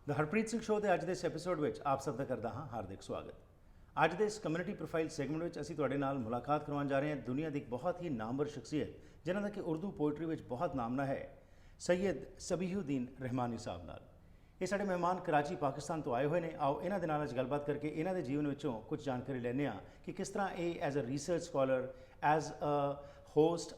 ਦ Harpreet Singh show ਦੇ ਅੱਜ ਦੇ ਇਸ ਐਪੀਸੋਡ ਵਿੱਚ ਆਪ ਸਭ ਦਾ ਕਰਦਾ ਹਾਂ ਹਾਰਦਿਕ ਸਵਾਗਤ। ਅੱਜ ਦੇ ਇਸ ਕਮਿਊਨਿਟੀ ਪ੍ਰੋਫਾਈਲ ਸੈਗਮੈਂਟ ਵਿੱਚ ਅਸੀਂ ਤੁਹਾਡੇ ਨਾਲ ਮੁਲਾਕਾਤ ਕਰਵਾਉਣ ਜਾ ਰਹੇ ਹਾਂ ਦੁਨੀਆ ਦੀ ਇੱਕ ਬਹੁਤ ਹੀ ਨਾਮਵਰ ਸ਼ਖਸੀਅਤ ਜਿਨ੍ਹਾਂ ਦਾ ਕਿ ਉਰਦੂ ਪੋਇਟਰੀ ਵਿੱਚ ਬਹੁਤ ਨਾਮਨਾ ਹੈ, ਸੈਯਦ ਸਬੀਹੁਦੀਨ ਰਹਿਮਾਨੀ ਸਾਹਿਬ ਨਾਲ। ਇਹ ਸਾਡੇ ਮਹਿਮਾਨ ਕਰਾਚੀ ਪਾਕਿਸਤਾਨ ਤੋਂ ਆਏ ਹੋਏ ਨੇ। ਆਓ ਇਹਨਾਂ ਦੇ ਨਾਲ ਅੱਜ ਗੱਲਬਾਤ ਕਰਕੇ ਇਹਨਾਂ ਦੇ ਜੀਵਨ ਵਿੱਚੋਂ ਕੁਝ ਜਾਣਕਾਰੀ ਲੈਂਦੇ ਹਾਂ ਕਿ ਕਿਸ ਤਰ੍ਹਾਂ ਇਹ as a research scholar, as a host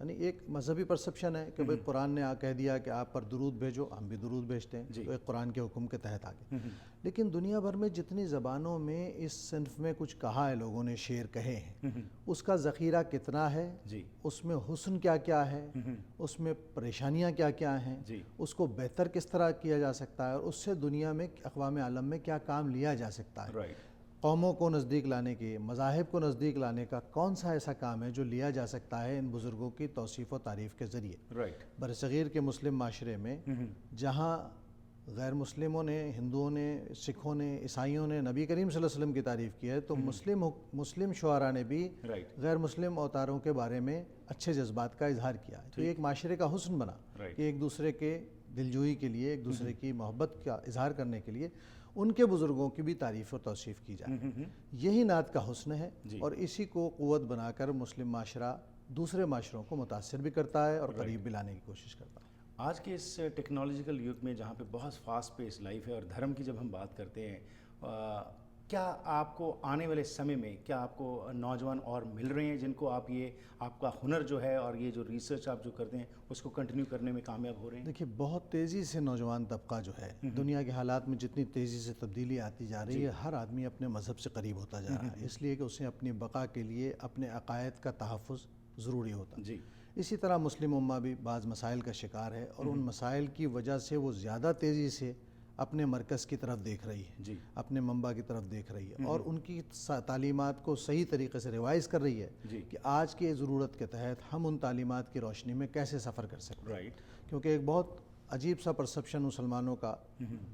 یعنی ایک مذہبی پرسپشن ہے کہ بھئی قرآن نے کہہ دیا کہ آپ پر درود بھیجو، ہم بھی درود بھیجتے ہیں، تو ایک قرآن کے حکم کے تحت آگے. لیکن دنیا بھر میں جتنی زبانوں میں اس صنف میں کچھ کہا ہے، لوگوں نے شعر کہے ہیں، اس کا ذخیرہ کتنا ہے، اس میں حسن کیا کیا ہے، اس میں پریشانیاں کیا کیا ہیں، اس کو بہتر کس طرح کیا جا سکتا ہے، اور اس سے دنیا میں اقوام عالم میں کیا کام لیا جا سکتا ہے. قوموں کو نزدیک لانے کے، مذاہب کو نزدیک لانے کا کون سا ایسا کام ہے جو لیا جا سکتا ہے ان بزرگوں کی توصیف و تعریف کے ذریعے. برصغیر کے مسلم معاشرے میں جہاں غیر مسلموں نے، ہندوؤں نے، سکھوں نے، عیسائیوں نے نبی کریم صلی اللہ علیہ وسلم کی تعریف کی ہے، تو مسلم شعراء نے بھی غیر مسلم اوتاروں کے بارے میں اچھے جذبات کا اظہار کیا. تو ایک معاشرے کا حسن بنا کہ ایک دوسرے کے دلجوئی کے لیے، ایک دوسرے کی محبت کا اظہار کرنے کے لیے ان کے بزرگوں کی بھی تعریف اور توصیف کی جائے. یہی نعت کا حسن ہے، اور اسی کو قوت بنا کر مسلم معاشرہ دوسرے معاشروں کو متاثر بھی کرتا ہے اور قریب بھی لانے کی کوشش کرتا ہے. آج کے اس ٹیکنالوجیکل یگ میں جہاں پہ بہت فاسٹ پیس لائف ہے، اور دھرم کی جب ہم بات کرتے ہیں، کیا آپ کو آنے والے سمے میں کیا آپ کو نوجوان اور مل رہے ہیں جن کو آپ کا ہنر جو ہے اور یہ جو ریسرچ آپ جو کرتے ہیں اس کو کنٹینیو کرنے میں کامیاب ہو رہے ہیں؟ دیکھیے، بہت تیزی سے نوجوان طبقہ جو ہے، دنیا کے حالات میں جتنی تیزی سے تبدیلی آتی جا رہی ہے، ہر آدمی اپنے مذہب سے قریب ہوتا جا رہا ہے، اس لیے کہ اسے اپنی بقا کے لیے اپنے عقائد کا تحفظ ضروری ہوتا ہے. اسی طرح مسلم امہ بھی بعض مسائل کا شکار ہے، اور ان مسائل کی وجہ سے وہ زیادہ تیزی سے اپنے مرکز کی طرف دیکھ رہی ہے، اپنے منبع کی طرف دیکھ رہی ہے، اور ان کی تعلیمات کو صحیح طریقے سے ریوائز کر رہی ہے کہ آج کی ضرورت کے تحت ہم ان تعلیمات کی روشنی میں کیسے سفر کر سکتے ہیں. کیونکہ ایک بہت عجیب سا پرسپشن مسلمانوں کا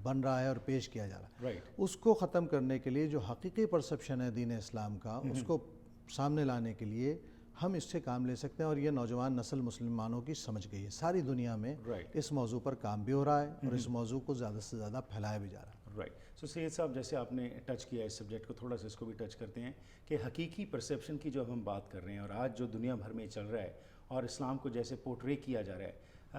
بن رہا ہے اور پیش کیا جا رہا ہے، اس کو ختم کرنے کے لیے جو حقیقی پرسپشن ہے دین اسلام کا، اس کو سامنے لانے کے لیے ہم اس سے کام لے سکتے ہیں. اور یہ نوجوان نسل مسلمانوں کی سمجھ گئی ہے. ساری دنیا میں اس موضوع پر کام بھی ہو رہا ہے، اور اس موضوع کو زیادہ سے زیادہ پھیلایا بھی جا رہا ہے. سو سید صاحب، جیسے آپ نے ٹچ کیا اس سبجیکٹ کو، تھوڑا سا اس کو بھی ٹچ کرتے ہیں کہ حقیقی پرسیپشن کی جو ہم بات کر رہے ہیں، اور آج جو دنیا بھر میں چل رہا ہے، اور اسلام کو جیسے پورٹری کیا جا رہا ہے،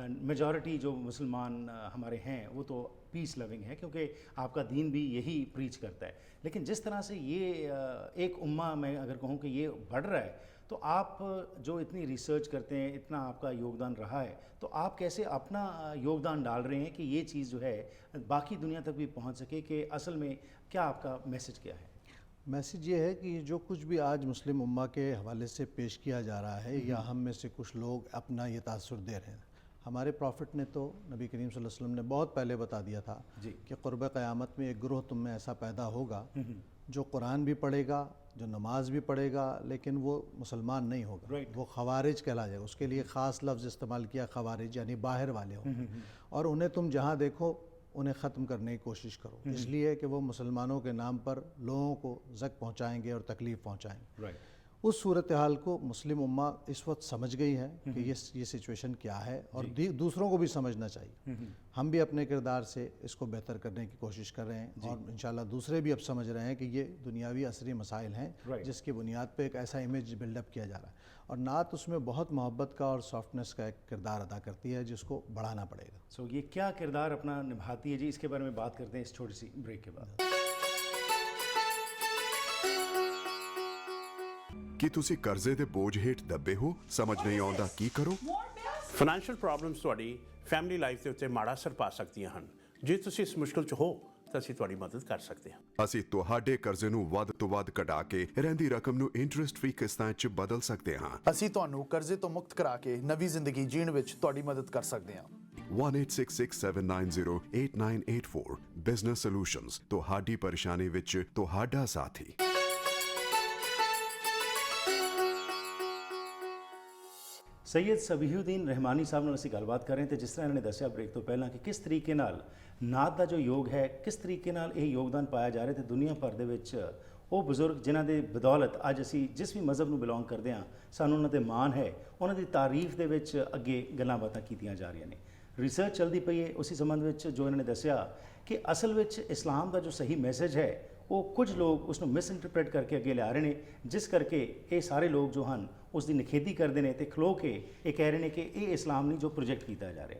میجورٹی جو مسلمان ہمارے ہیں وہ تو پیس لونگ ہے، کیونکہ آپ کا دین بھی یہی پریچ کرتا ہے. لیکن جس طرح سے یہ ایک امہ، میں اگر کہوں کہ یہ بڑھ رہا ہے، تو آپ جو اتنی ریسرچ کرتے ہیں، اتنا آپ کا یوگدان رہا ہے، تو آپ کیسے اپنا یوگدان ڈال رہے ہیں کہ یہ چیز جو ہے باقی دنیا تک بھی پہنچ سکے، کہ اصل میں کیا آپ کا میسج کیا ہے؟ میسج یہ ہے کہ جو کچھ بھی آج مسلم امہ کے حوالے سے پیش کیا جا رہا ہے، یا ہم میں سے کچھ لوگ اپنا یہ تاثر دے رہے ہیں، ہمارے پروفٹ نے تو، نبی کریم صلی اللہ علیہ وسلم نے بہت پہلے بتا دیا تھا کہ قرب قیامت میں ایک گروہ تم میں ایسا پیدا ہوگا جو قرآن بھی پڑھے گا، جو نماز بھی پڑھے گا، لیکن وہ مسلمان نہیں ہوگا، وہ خوارج کہلا جائے گا. اس کے لیے خاص لفظ استعمال کیا، خوارج، یعنی باہر والے ہوں. اور انہیں تم جہاں دیکھو انہیں ختم کرنے کی کوشش کرو، اس لیے کہ وہ مسلمانوں کے نام پر لوگوں کو زک پہنچائیں گے اور تکلیف پہنچائیں گے. اس صورتحال کو مسلم امہ اس وقت سمجھ گئی ہے کہ یہ سچویشن کیا ہے، اور دوسروں کو بھی سمجھنا چاہیے. ہم بھی اپنے کردار سے اس کو بہتر کرنے کی کوشش کر رہے ہیں، اور انشاءاللہ دوسرے بھی اب سمجھ رہے ہیں کہ یہ دنیاوی عصری مسائل ہیں جس کی بنیاد پہ ایک ایسا امیج بلڈ اپ کیا جا رہا ہے. اور نعت اس میں بہت محبت کا اور سافٹنس کا ایک کردار ادا کرتی ہے جس کو بڑھانا پڑے گا. سو یہ کیا کردار اپنا نبھاتی ہے جی، اس کے بارے میں بات کرتے ہیں اس چھوٹی سی بریک کے بعد. ਕੀ ਤੁਸੀਂ ਕਰਜ਼ੇ ਦੇ ਬੋਝ ਹੇਠ ਦੱਬੇ ਹੋ? ਸਮਝ ਨਹੀਂ ਆਉਂਦਾ ਕੀ ਕਰੋ? ਫਾਈਨੈਂਸ਼ੀਅਲ ਪ੍ਰੋਬਲਮਸ ਤੁਹਾਡੀ ਫੈਮਿਲੀ ਲਾਈਫ ਦੇ ਉੱਤੇ ਮਾੜਾ ਅਸਰ ਪਾ ਸਕਦੀਆਂ ਹਨ. ਜੇ ਤੁਸੀਂ ਇਸ ਮੁਸ਼ਕਲ 'ਚ ਹੋ ਤਾਂ ਅਸੀਂ ਤੁਹਾਡੀ ਮਦਦ ਕਰ ਸਕਦੇ ਹਾਂ. ਅਸੀਂ ਤੁਹਾਡੇ ਕਰਜ਼ੇ ਨੂੰ ਵੱਧ ਤੋਂ ਵੱਧ ਕਢਾ ਕੇ ਰਹਿੰਦੀ ਰਕਮ ਨੂੰ ਇੰਟਰਸਟ ਫ੍ਰੀ ਕਿਸ਼ਤਾਂ 'ਚ ਬਦਲ ਸਕਦੇ ਹਾਂ. ਅਸੀਂ ਤੁਹਾਨੂੰ ਕਰਜ਼ੇ ਤੋਂ ਮੁਕਤ ਕਰਾ ਕੇ ਨਵੀਂ ਜ਼ਿੰਦਗੀ ਜੀਣ ਵਿੱਚ ਤੁਹਾਡੀ ਮਦਦ ਕਰ ਸਕਦੇ ਹਾਂ. 1866790884 ਬਿਜ਼ਨਸ ਸੋਲੂਸ਼ਨਜ਼, ਤੁਹਾਡੀ ਪਰੇਸ਼ਾਨੀ ਵਿੱਚ ਤੁਹਾਡਾ ਸਾਥੀ. ਸੈਯਦ ਸਬੀਹੁਦੀਨ ਰਹਿਮਾਨੀ ਸਾਹਿਬ ਨਾਲ ਅਸੀਂ ਗੱਲਬਾਤ ਕਰ ਰਹੇ ਹਾਂ, ਤੇ ਜਿਸ ਤਰ੍ਹਾਂ ਇਹਨਾਂ ਨੇ ਦੱਸਿਆ ਬ੍ਰੇਕ ਤੋਂ ਪਹਿਲਾਂ ਕਿ ਕਿਸ ਤਰੀਕੇ ਨਾਲ ਨਾਤ ਦਾ ਜੋ ਯੋਗ ਹੈ, ਕਿਸ ਤਰੀਕੇ ਨਾਲ ਇਹ ਯੋਗਦਾਨ ਪਾਇਆ ਜਾ ਰਿਹਾ, ਤੇ ਦੁਨੀਆ ਭਰ ਦੇ ਵਿੱਚ ਉਹ ਬਜ਼ੁਰਗ ਜਿਨ੍ਹਾਂ ਦੇ ਬਦੌਲਤ ਅੱਜ ਅਸੀਂ ਜਿਸ ਵੀ ਮਜ਼ਹਬ ਨੂੰ ਬਿਲੋਂਗ ਕਰਦੇ ਹਾਂ, ਸਾਨੂੰ ਉਹਨਾਂ 'ਤੇ ਮਾਣ ਹੈ, ਉਹਨਾਂ ਦੀ ਤਾਰੀਫ ਦੇ ਵਿੱਚ ਅੱਗੇ ਗੱਲਾਂ ਬਾਤਾਂ ਕੀਤੀਆਂ ਜਾ ਰਹੀਆਂ ਨੇ. ਰਿਸਰਚ ਚੱਲਦੀ ਪਈ ਹੈ ਉਸੇ ਸੰਬੰਧ ਵਿੱਚ, ਜੋ ਇਹਨਾਂ ਨੇ ਦੱਸਿਆ ਕਿ ਅਸਲ ਵਿੱਚ ਇਸਲਾਮ ਦਾ ਜੋ ਸਹੀ ਮੈਸੇਜ ਹੈ ਉਹ ਕੁਝ ਲੋਕ ਉਸ ਨੂੰ ਮਿਸਇੰਟਰਪ੍ਰੇਟ ਕਰਕੇ ਅੱਗੇ ਲਿਆ ਰਹੇ ਨੇ, ਜਿਸ ਕਰਕੇ ਇਹ ਸਾਰੇ ਲੋਕ ਜੋ ਹਨ ਉਸ ਦੀ ਨਿਖੇਧੀ ਕਰਦੇ ਨੇ, ਤੇ ਖਲੋ ਕੇ ਇਹ ਕਹਿ ਰਹੇ ਨੇ ਕਿ ਇਹ ਇਸਲਾਮ ਨਹੀਂ ਜੋ ਪ੍ਰੋਜੈਕਟ ਕੀਤਾ ਜਾ ਰਿਹਾ.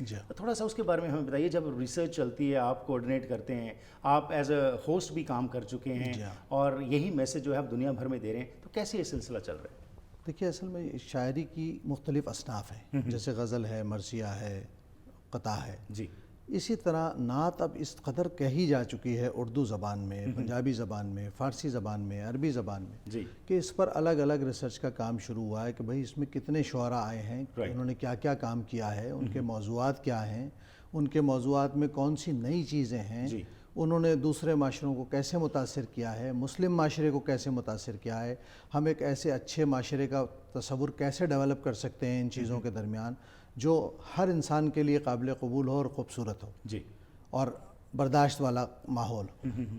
جی. تھوڑا سا اس کے بارے میں ہمیں بتائیے. جب ریسرچ چلتی ہے آپ کوآرڈینیٹ کرتے ہیں, آپ ایز اے ہوسٹ بھی کام کر چکے ہیں اور یہی میسج جو ہے آپ دنیا بھر میں دے رہے ہیں, تو کیسے یہ سلسلہ چل رہا ہے؟ دیکھیے اصل میں شاعری کی مختلف اصناف ہیں, جیسے غزل ہے, مرثیہ ہے, قطع ہے. جی. اسی طرح نعت اب اس قدر کہی جا چکی ہے اردو زبان میں, پنجابی زبان میں, فارسی زبان میں, عربی زبان میں, جی. کہ اس پر الگ الگ ریسرچ کا کام شروع ہوا ہے کہ بھئی اس میں کتنے شعراء آئے ہیں, انہوں نے کیا کیا کام کیا ہے, ان کے موضوعات کیا ہیں, ان کے موضوعات میں کون سی نئی چیزیں ہیں, انہوں نے دوسرے معاشروں کو کیسے متاثر کیا ہے, مسلم معاشرے کو کیسے متاثر کیا ہے, ہم ایک ایسے اچھے معاشرے کا تصور کیسے ڈیولپ کر سکتے ہیں ان چیزوں کے درمیان جو ہر انسان کے لیے قابل قبول ہو اور خوبصورت ہو. جی. اور برداشت والا ماحول.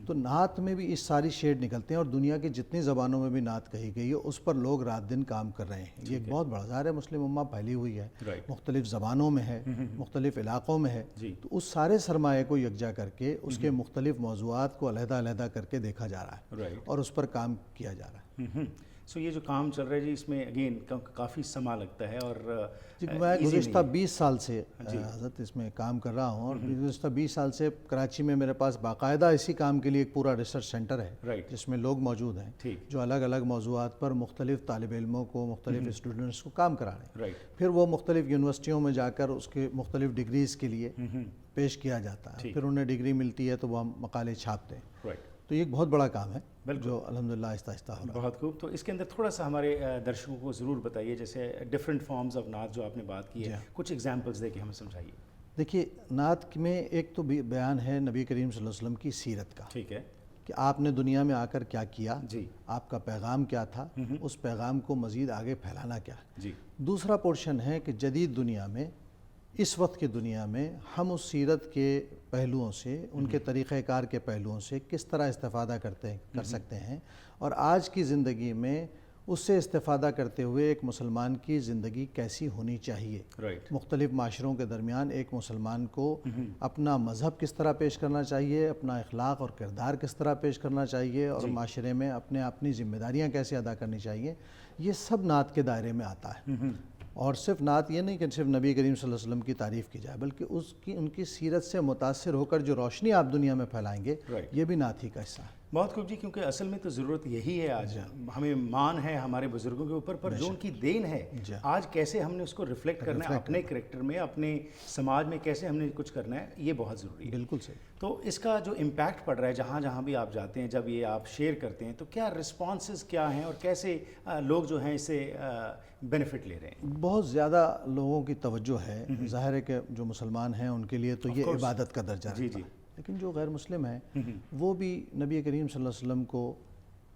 تو نعت میں بھی اس ساری شیڈ نکلتے ہیں, اور دنیا کی جتنی زبانوں میں بھی نعت کہی گئی ہے اس پر لوگ رات دن کام کر رہے ہیں. یہ ایک بہت بڑا ظاہر ہے مسلم امہ پھیلی ہوئی ہے, مختلف زبانوں میں ہے, مختلف علاقوں میں ہے. تو اس سارے سرمایہ کو یکجا کر کے اس کے مختلف موضوعات کو علیحدہ علیحدہ کر کے دیکھا جا رہا ہے اور اس پر کام کیا جا رہا ہے. سو یہ جو کام چل رہا ہے جی, اس میں اگین کافی سما لگتا ہے. اور میں گزشتہ 20 سال سے حضرت اس میں کام کر رہا ہوں, اور گزشتہ 20 سال سے کراچی میں میرے پاس باقاعدہ اسی کام کے لیے ایک پورا ریسرچ سینٹر ہے جس میں لوگ موجود ہیں جو الگ الگ موضوعات پر مختلف طالب علموں کو, مختلف اسٹوڈنٹس کو کام کرا رہے ہیں. پھر وہ مختلف یونیورسٹیوں میں جا کر اس کے مختلف ڈگریز کے لیے پیش کیا جاتا ہے. پھر انہیں ڈگری ملتی ہے تو وہ ہم مقالے چھاپتے ہیں. تو یہ ایک بہت بڑا کام ہے جو الحمدللہ آہستہ آہستہ ہو رہا ہے. بہت خوب. تو اس کے اندر تھوڑا سا ہمارے درشکوں کو ضرور بتائیے, جیسے ڈفرینٹ فارمز آف نعت جو آپ نے بات کی ہے, کچھ ایگزامپلس دے کے ہمیں سمجھائیے. دیکھیے نعت میں ایک تو بیان ہے نبی کریم صلی اللہ علیہ وسلم کی سیرت کا, ٹھیک ہے, کہ آپ نے دنیا میں آ کر کیا کیا, جی, آپ کا پیغام کیا تھا, اس پیغام کو مزید آگے پھیلانا کیا ہے. جی. دوسرا پورشن ہے کہ جدید دنیا میں, اس وقت کی دنیا میں ہم اس سیرت کے پہلوؤں سے, ان کے طریقہ کار کے پہلوؤں سے کس طرح استفادہ کر سکتے ہیں, اور آج کی زندگی میں اس سے استفادہ کرتے ہوئے ایک مسلمان کی زندگی کیسی ہونی چاہیے. مختلف معاشروں کے درمیان ایک مسلمان کو اپنا مذہب کس طرح پیش کرنا چاہیے, اپنا اخلاق اور کردار کس طرح پیش کرنا چاہیے, اور معاشرے میں اپنی ذمہ داریاں کیسے ادا کرنی چاہیے, یہ سب نعت کے دائرے میں آتا ہے. اور صرف نعت یہ نہیں کہ صرف نبی کریم صلی اللہ علیہ وسلم کی تعریف کی جائے, بلکہ ان کی سیرت سے متاثر ہو کر جو روشنی آپ دنیا میں پھیلائیں گے, یہ بھی نعت ہی کا حصہ ہے. بہت خوب جی, کیونکہ اصل میں تو ضرورت یہی ہے. آج ہمیں مان ہے ہمارے بزرگوں کے اوپر, پر جو ان کی دین ہے آج کیسے ہم نے اس کو ریفلیکٹ کرنا ہے اپنے کریکٹر میں, اپنے سماج میں کیسے ہم نے کچھ کرنا ہے, یہ بہت ضروری ہے. بالکل صحیح. تو اس کا جو امپیکٹ پڑ رہا ہے جہاں جہاں بھی آپ جاتے ہیں, جب یہ آپ شیئر کرتے ہیں, تو کیا رسپانسز کیا ہیں اور کیسے لوگ جو ہیں اس سے بینیفٹ لے رہے ہیں؟ بہت زیادہ لوگوں کی توجہ ہے. ظاہر ہے کہ جو مسلمان ہیں ان کے لیے تو یہ عبادت کا درجہ ہے, لیکن جو غیر مسلم ہیں وہ بھی نبی کریم صلی اللہ علیہ وسلم کو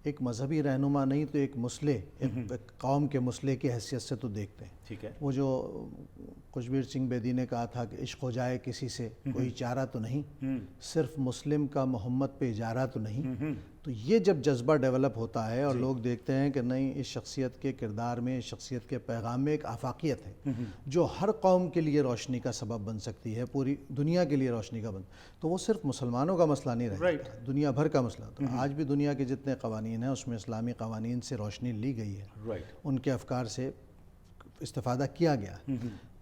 ایک مذہبی رہنما نہیں تو ایک مسلح, ایک قوم کے مسلح کی حیثیت سے تو دیکھتے ہیں. ٹھیک ہے. وہ جو خوشبیر سنگھ بیدی نے کہا تھا کہ عشق ہو جائے کسی سے کوئی چارہ تو نہیں, صرف مسلم کا محمد پہ اجارہ تو نہیں. تو یہ جب جذبہ ڈیولپ ہوتا ہے اور لوگ دیکھتے ہیں کہ نہیں, اس شخصیت کے کردار میں, اس شخصیت کے پیغام میں ایک آفاقیت ہے جو ہر قوم کے لیے روشنی کا سبب بن سکتی ہے, پوری دنیا کے لیے روشنی کا تو وہ صرف مسلمانوں کا مسئلہ نہیں رہتا, دنیا بھر کا مسئلہ. تو آج بھی دنیا کے جتنے قوانین ہیں اس میں اسلامی قوانین سے روشنی لی گئی ہے, ان کے افکار سے استفادہ کیا گیا.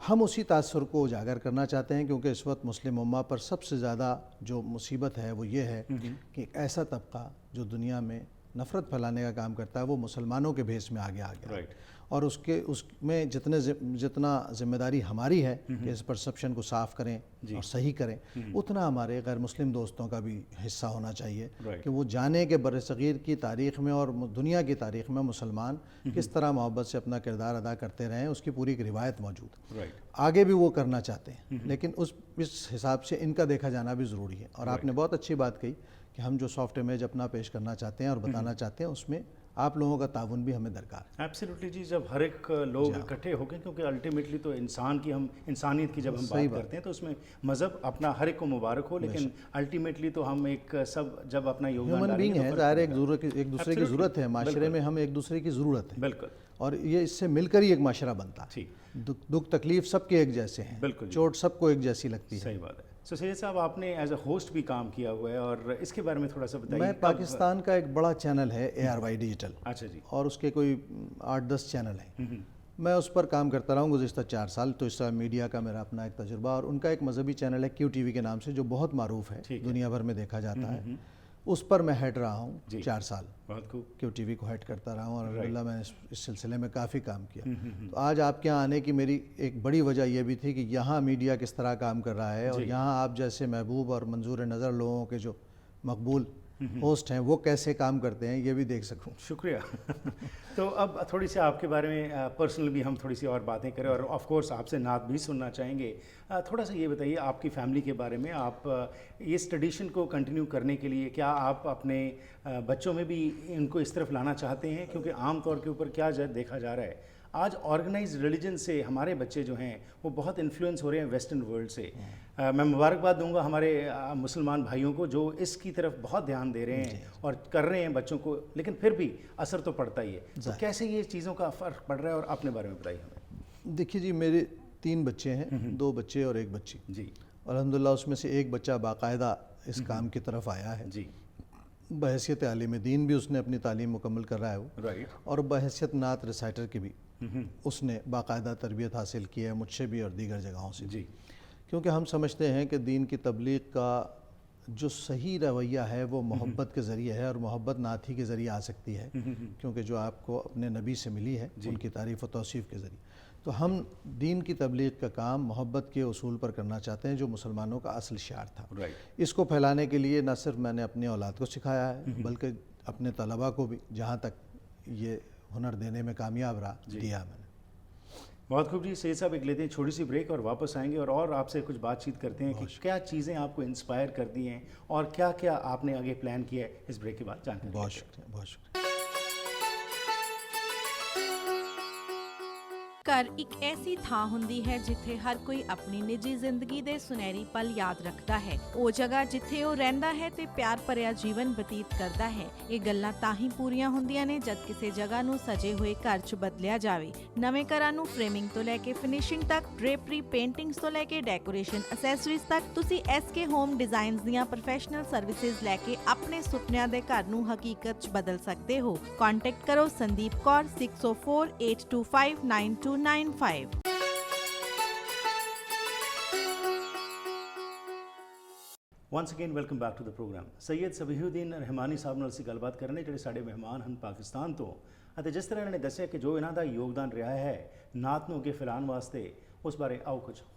ہم اسی تاثر کو اجاگر کرنا چاہتے ہیں, کیونکہ اس وقت مسلم امہ پر سب سے زیادہ جو مصیبت ہے وہ یہ ہے کہ ایک ایسا طبقہ جو دنیا میں نفرت پھیلانے کا کام کرتا ہے وہ مسلمانوں کے بھیس میں آگے آ گیا. اور اس میں جتنا ذمہ داری ہماری ہے کہ اس پرسپشن کو صاف کریں اور صحیح کریں, اتنا ہمارے غیر مسلم دوستوں کا بھی حصہ ہونا چاہیے کہ وہ جانیں کہ برصغیر کی تاریخ میں اور دنیا کی تاریخ میں مسلمان کس طرح محبت سے اپنا کردار ادا کرتے رہے ہیں. اس کی پوری ایک روایت موجود ہے, آگے بھی وہ کرنا چاہتے ہیں, لیکن اس حساب سے ان کا دیکھا جانا بھی ضروری ہے. اور آپ نے بہت اچھی بات کہی کہ ہم جو سافٹ امیج اپنا پیش کرنا چاہتے ہیں اور بتانا چاہتے ہیں, اس میں آپ لوگوں کا تعاون بھی ہمیں درکار ہے. ایبسلیوٹلی جی, جب ہر ایک لوگ اکٹھے ہو گئے, کیونکہ الٹیمیٹلی تو انسانیت کی جب ہم بات کرتے ہیں تو اس میں مذہب اپنا ہر ایک کو مبارک ہو, لیکن الٹیمیٹلی تو ہم ایک سب جب اپنا یوگدان ڈالیں گے, ظاہر ہے ایک دوسرے کی ضرورت ہے, معاشرے میں ہم ایک دوسرے کی ضرورت ہے. بالکل. اور یہ اس سے مل کر ہی ایک معاشرہ بنتا ہے. دکھ تکلیف سب کے ایک جیسے ہیں, چوٹ سب کو ایک جیسی لگتی ہے. صحیح بات ہے. سید صاحب, آپ نے ایز اے ہوسٹ بھی کام کیا ہوا ہے, اور اس کے بارے میں تھوڑا سا بتائیے. میں پاکستان کا ایک بڑا چینل ہے ARY ڈیجیٹل, اچھا جی, اور اس کے کوئی 8-10 چینل ہیں. میں اس پر کام کرتا رہا ہوں گزشتہ 4 سال. تو اس طرح میڈیا کا میرا اپنا ایک تجربہ, اور ان کا ایک مذہبی چینل ہے کیو ٹی وی کے نام سے, جو بہت معروف ہے, دنیا بھر میں دیکھا جاتا ہے. اس پر میں ہیڈ رہا ہوں 4 سال. بہت خوب. کیو ٹی وی کو ہیڈ کرتا رہا ہوں, اور الحمدللہ میں نے اس سلسلے میں کافی کام کیا. تو آج آپ کے یہاں آنے کی میری ایک بڑی وجہ یہ بھی تھی کہ یہاں میڈیا کس طرح کام کر رہا ہے, اور یہاں آپ جیسے محبوب اور منظور نظر لوگوں کے جو مقبول ہوسٹ ہیں وہ کیسے کام کرتے ہیں یہ بھی دیکھ سکوں. شکریہ. تو اب تھوڑی سی آپ کے بارے میں پرسنل بھی ہم تھوڑی سی اور باتیں کریں, اور آف کورس آپ سے نعت بھی سننا چاہیں گے. تھوڑا سا یہ بتائیے آپ کی فیملی کے بارے میں, آپ اس ٹریڈیشن کو کنٹینیو کرنے کے لیے کیا آپ اپنے بچوں میں بھی ان کو اس طرف لانا چاہتے ہیں؟ کیونکہ عام طور کے اوپر کیا دیکھا جا رہا ہے, آج آرگنائز ریلیجن سے ہمارے بچے جو ہیں وہ بہت انفلوئنس ہو رہے ہیں ویسٹرن ورلڈ سے. میں مبارکباد دوں گا ہمارے مسلمان بھائیوں کو جو اس کی طرف بہت دھیان دے رہے ہیں اور کر رہے ہیں بچوں کو, لیکن پھر بھی اثر تو پڑتا ہی ہے. تو کیسے یہ چیزوں کا فرق پڑ رہا ہے, اور اپنے بارے میں بتائیے ہمیں. دیکھیے جی, میرے 3 بچے ہیں, 2 بچے اور 1 بچی. جی. الحمدللہ اس میں سے ایک بچہ باقاعدہ اس کام کی طرف آیا ہے. جی. بحیثیت عالم دین بھی اس نے اپنی تعلیم مکمل کر رہا ہے وہ, رائٹ. اور بحیثیت نعت ریسائٹر کی بھی اس نے باقاعدہ تربیت حاصل کی ہے مجھ سے بھی اور دیگر جگہوں سے. جی. کیونکہ ہم سمجھتے ہیں کہ دین کی تبلیغ کا جو صحیح رویہ ہے وہ محبت کے ذریعے ہے, اور محبت نعت ہی کے ذریعے آ سکتی ہے, کیونکہ جو آپ کو اپنے نبی سے ملی ہے ان کی تعریف و توصیف کے ذریعے. تو ہم دین کی تبلیغ کا کام محبت کے اصول پر کرنا چاہتے ہیں, جو مسلمانوں کا اصل شعار تھا. اس کو پھیلانے کے لیے نہ صرف میں نے اپنی اولاد کو سکھایا ہے, بلکہ اپنے طلباء کو بھی جہاں تک یہ ہنر دینے میں کامیاب رہا دیا میں نے. بہت خوب. جی سید صاحب, ایک لیتے ہیں چھوٹی سی بریک اور واپس آئیں گے, اور آپ سے کچھ بات چیت کرتے ہیں کہ کیا چیزیں آپ کو انسپائر کرتی ہیں اور کیا کیا آپ نے آگے پلان کیا ہے. اس بریک کے بعد جانکاری. بہت شکریہ, بہت شکریہ. ਘਰ ਇੱਕ ਐਸੀ ਥਾਂ ਹੁੰਦੀ ਹੈ ਜਿੱਥੇ ਹਰ ਕੋਈ ਆਪਣੀ ਨਿੱਜੀ ਜ਼ਿੰਦਗੀ ਦੇ ਸੁਨਹਿਰੀ ਪਲ ਯਾਦ ਰੱਖਦਾ ਹੈ. ਉਹ ਜਗ੍ਹਾ ਜਿੱਥੇ ਉਹ ਰਹਿੰਦਾ ਹੈ ਤੇ ਪਿਆਰ ਭਰਿਆ ਜੀਵਨ ਬਤੀਤ ਕਰਦਾ ਹੈ. ਇਹ ਗੱਲਾਂ ਤਾਂ ਹੀ ਪੂਰੀਆਂ ਹੁੰਦੀਆਂ ਨੇ ਜਦ ਕਿਸੇ ਜਗ੍ਹਾ ਨੂੰ ਸਜੇ ਹੋਏ ਘਰ 'ਚ ਬਦਲਿਆ ਜਾਵੇ. ਨਵੇਂ ਘਰਾਂ ਨੂੰ ਫਰੇਮਿੰਗ ਤੋਂ ਲੈ ਕੇ ਫਿਨਿਸ਼ਿੰਗ ਤੱਕ, ਡ੍ਰੇਪਰੀ, ਪੇਂਟਿੰਗਸ ਤੋਂ ਲੈ ਕੇ ਡੈਕੋਰੇਸ਼ਨ ਅਸੈਸਰੀਜ਼ ਤੱਕ, ਤੁਸੀਂ SK ਹੋਮ ਡਿਜ਼ਾਈਨਸ ਦੀਆਂ ਪ੍ਰੋਫੈਸ਼ਨਲ ਸਰਵਿਸਿਜ਼ ਲੈ ਕੇ ਆਪਣੇ ਸੁਪਨਿਆਂ ਦੇ ਘਰ ਨੂੰ ਹਕੀਕਤ 'ਚ ਬਦਲ ਸਕਦੇ ਹੋ. ਕੰਟੈਕਟ ਕਰੋ Sandeep Kaur 6048259295. Once again welcome back to the programme. Syed Sabihuddin Rahmani ਸਾਹਿਬ ਨਾਲ ਅਸੀਂ ਗੱਲਬਾਤ ਕਰ ਰਹੇ ਨੇ, ਜਿਹੜੇ ਸਾਡੇ ਮਹਿਮਾਨ ਹਨ ਪਾਕਿਸਤਾਨ ਤੋਂ, ਅਤੇ ਜਿਸ ਤਰ੍ਹਾਂ ਇਹਨਾਂ ਨੇ ਦੱਸਿਆ ਕਿ ਜੋ ਇਹਨਾਂ ਦਾ ਯੋਗਦਾਨ ਰਿਹਾ ਹੈ ਨਾਤ ਨੂੰ ਅੱਗੇ ਫੈਲਾਉਣ ਵਾਸਤੇ, ਉਸ ਬਾਰੇ ਆਓ ਕੁਝ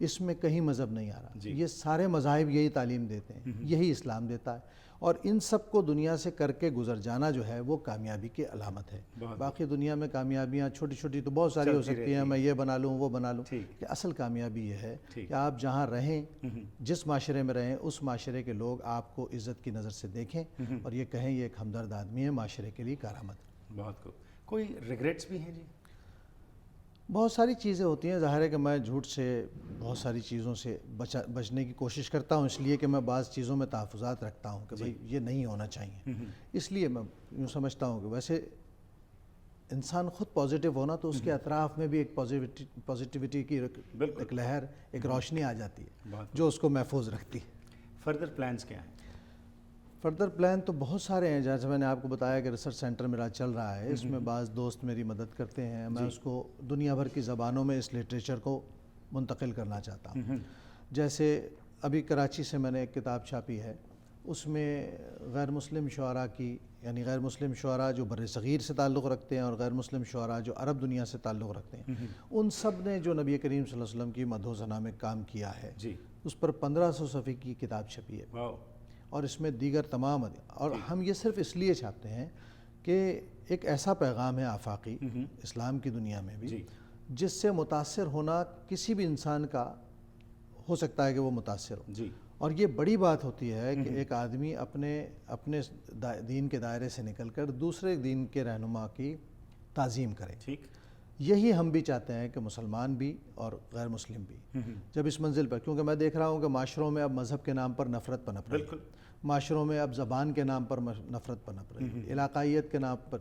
اس میں کہیں مذہب نہیں آ رہا. جی. یہ سارے مذاہب یہی تعلیم دیتے ہیں, یہی اسلام دیتا ہے, اور ان سب کو دنیا سے کر کے گزر جانا جو ہے وہ کامیابی کی علامت ہے. باقی دنیا میں کامیابیاں چھوٹی چھوٹی تو بہت ساری ہو سکتی ہیں, میں یہ بنا لوں وہ بنا لوں, کہ اصل کامیابی یہ ہے کہ آپ جہاں رہیں, جس معاشرے میں رہیں, اس معاشرے کے لوگ آپ کو عزت کی نظر سے دیکھیں اور یہ کہیں یہ ایک ہمدرد آدمی ہے, معاشرے کے لیے کارآمد. بہت خوب. کوئی ریگریٹس بھی ہیں جی؟ بہت ساری چیزیں ہوتی ہیں. ظاہر ہے کہ میں جھوٹ سے بہت ساری چیزوں سے بچنے کی کوشش کرتا ہوں, اس لیے کہ میں بعض چیزوں میں تحفظات رکھتا ہوں کہ بھئی یہ نہیں ہونا چاہیے. اس لیے میں یوں سمجھتا ہوں کہ ویسے انسان خود پازیٹیو ہونا تو اس کے اطراف میں بھی ایک پازیٹیوٹی کی ایک لہر, ایک روشنی آ جاتی ہے جو اس کو محفوظ رکھتی ہے. فردر پلانز کیا ہیں؟ فردر پلان تو بہت سارے ہیں. جیسے میں نے آپ کو بتایا کہ ریسرچ سینٹر میرا چل رہا ہے, اس میں بعض دوست میری مدد کرتے ہیں. میں اس کو دنیا بھر کی زبانوں میں اس لٹریچر کو منتقل کرنا چاہتا ہوں. جیسے ابھی کراچی سے میں نے ایک کتاب چھاپی ہے, اس میں غیر مسلم شعراء کی, یعنی غیر مسلم شعراء جو بر صغیر سے تعلق رکھتے ہیں اور غیر مسلم شعراء جو عرب دنیا سے تعلق رکھتے ہیں, ان سب نے جو نبی کریم صلی اللہ علیہ وسلم کی مدح و ثنا میں کام کیا ہے, اس پر 1500 صفحے کی کتاب چھپی ہے. اور اس میں دیگر تمام, اور ہم یہ صرف اس لیے چھاپتے ہیں کہ ایک ایسا پیغام ہے آفاقی اسلام کی دنیا میں بھی, جس سے متاثر ہونا کسی بھی انسان کا ہو سکتا ہے کہ وہ متاثر ہو. اور یہ بڑی بات ہوتی ہے کہ ایک آدمی اپنے دین کے دائرے سے نکل کر دوسرے دین کے رہنما کی تعظیم کرے. ٹھیک. یہی ہم بھی چاہتے ہیں کہ مسلمان بھی اور غیر مسلم بھی جب اس منزل پر, کیونکہ میں دیکھ رہا ہوں کہ معاشروں میں اب مذہب کے نام پر نفرت پنپ رہی ہے, معاشروں میں اب زبان کے نام پر نفرت پنپ رہی ہے, علاقائیت کے نام پر.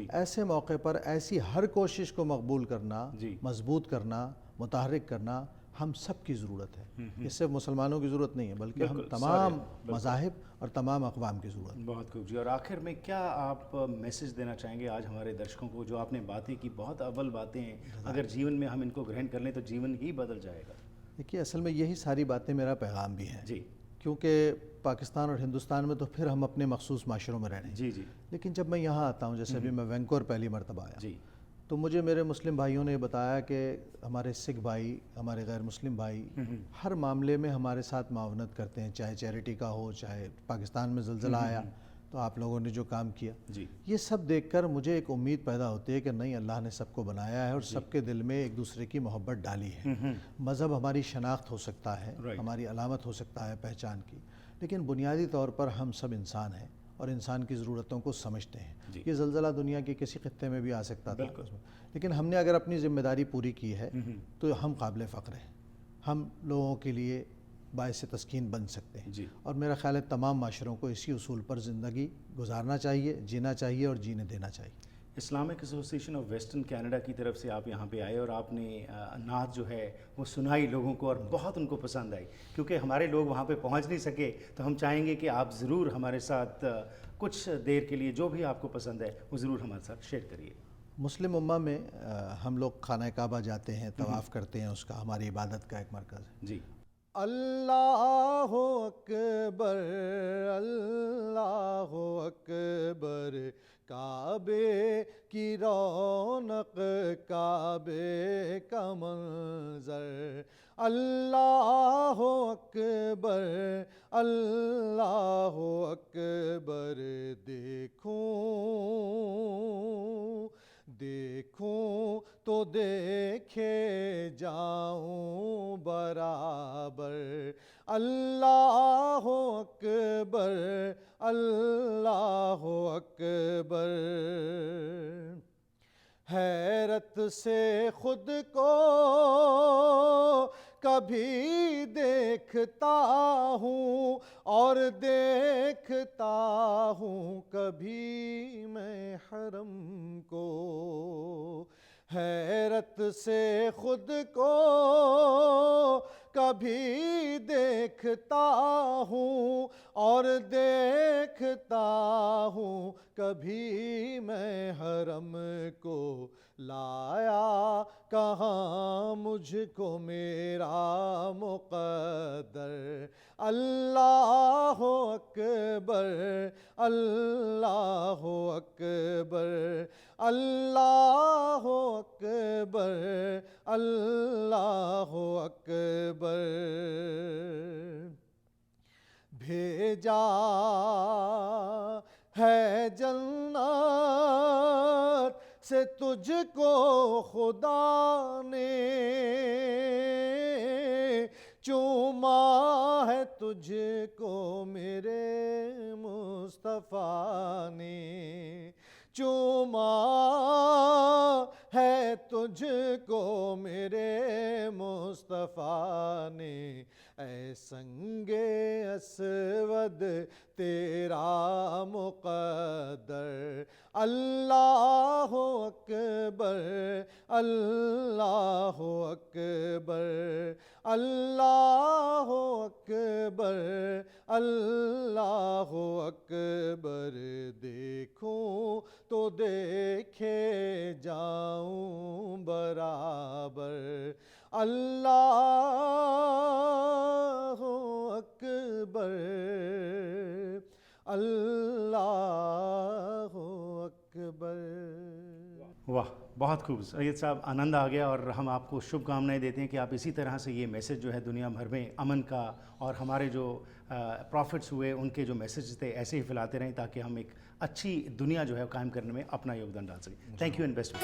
ایسے موقع پر ایسی ہر کوشش کو مقبول کرنا, مضبوط کرنا, متحرک کرنا ہم سب کی ضرورت ہے. اس صرف مسلمانوں کی ضرورت نہیں ہے بلکہ ہم تمام مذاہب اور تمام اقوام کی ضرورت ہے. بہت خوب جی. اور آخر میں کیا آپ میسج دینا چاہیں گے آج ہمارے درشکوں کو, جو آپ نے باتیں کی بہت اول باتیں ہیں, اگر جیون میں ہم ان کو گرہن کر لیں تو جیون ہی بدل جائے گا؟ دیکھیے اصل میں یہی ساری باتیں میرا پیغام بھی ہیں. جی. کیونکہ پاکستان اور ہندوستان میں تو پھر ہم اپنے مخصوص معاشروں میں رہ رہے ہیں. جی جی. لیکن جب میں یہاں آتا ہوں, جیسے ابھی میں وینکوور پہلی مرتبہ آیا, جی. تو مجھے میرے مسلم بھائیوں نے بتایا کہ ہمارے سکھ بھائی, ہمارے غیر مسلم بھائی ہر معاملے میں ہمارے ساتھ معاونت کرتے ہیں, چاہے چیریٹی کا ہو, چاہے پاکستان میں زلزلہ آیا تو آپ لوگوں نے جو کام کیا. یہ سب دیکھ کر مجھے ایک امید پیدا ہوتی ہے کہ نہیں, اللہ نے سب کو بنایا ہے اور سب کے دل میں ایک دوسرے کی محبت ڈالی ہے. مذہب ہماری شناخت ہو سکتا ہے, ہماری علامت ہو سکتا ہے پہچان کی, لیکن بنیادی طور پر ہم سب انسان ہیں اور انسان کی ضرورتوں کو سمجھتے ہیں. یہ زلزلہ دنیا کے کسی خطے میں بھی آ سکتا تھا, لیکن ہم نے اگر اپنی ذمہ داری پوری کی ہے تو ہم قابل فخر ہیں, ہم لوگوں کے لیے باعث تسکین بن سکتے ہیں. اور میرا خیال ہے تمام معاشروں کو اسی اصول پر زندگی گزارنا چاہیے, جینا چاہیے اور جینے دینا چاہیے. اسلامک ایسوسی ایشن آف ویسٹرن کینیڈا کی طرف سے آپ یہاں پہ آئے اور آپ نے نعت جو ہے وہ سنائی لوگوں کو, اور بہت ان کو پسند آئی. کیونکہ ہمارے لوگ وہاں پہ پہنچ نہیں سکے تو ہم چاہیں گے کہ آپ ضرور ہمارے ساتھ کچھ دیر کے لیے جو بھی آپ کو پسند ہے وہ ضرور ہمارے ساتھ شیئر کریے. مسلم امہ میں ہم لوگ خانہ کعبہ جاتے ہیں, طواف کرتے ہیں, اس کا ہماری عبادت کا ایک مرکز ہے. جی. اللہ اکبر اللہ اکبر, کعبے کی رونق کعبے کا منظر, اللہ اکبر اللہ اکبر, دیکھوں دیکھوں تو دیکھے جاؤں برابر, اللہ اکبر اللہ اکبر. حیرت سے خود کو کبھی دیکھتا ہوں اور دیکھتا ہوں کبھی میں حرم کو, حیرت سے خود کو کبھی دیکھتا ہوں اور دیکھتا ہوں کبھی میں حرم کو, لایا کہاں مجھ کو میرا مقدر، اللہ اکبر اللہ اکبر اللہ اکبر اللہ اکبر، بھیجا ہے جنت سے تجھ کو خدا نے، چوما ہے تجھ کو میرے مصطفیٰ نے، چوما ہے تجھ کو میرے مصطفیٰ نے، اے سنگ اسود تیرا مقدر، اللہ اکبر اللہ اکبر اللہ اکبر اللہ اکبر، دیکھوں تو دیکھے جاؤں برابر، اللہ اکبر اللہ اکبر۔ واہ، بہت خوب سید صاحب، آنند آ گیا، اور ہم آپ کو شبھ کامنائیں دیتے ہیں کہ آپ اسی طرح سے یہ میسج جو ہے دنیا بھر میں امن کا، اور ہمارے جو پروفٹس ہوئے ان کے جو میسیجز تھے ایسے ہی پھیلاتے رہیں، تاکہ ہم ایک اچھی دنیا جو ہے قائم کرنے میں اپنا یوگدان ڈال سکیں۔ Thank you and best.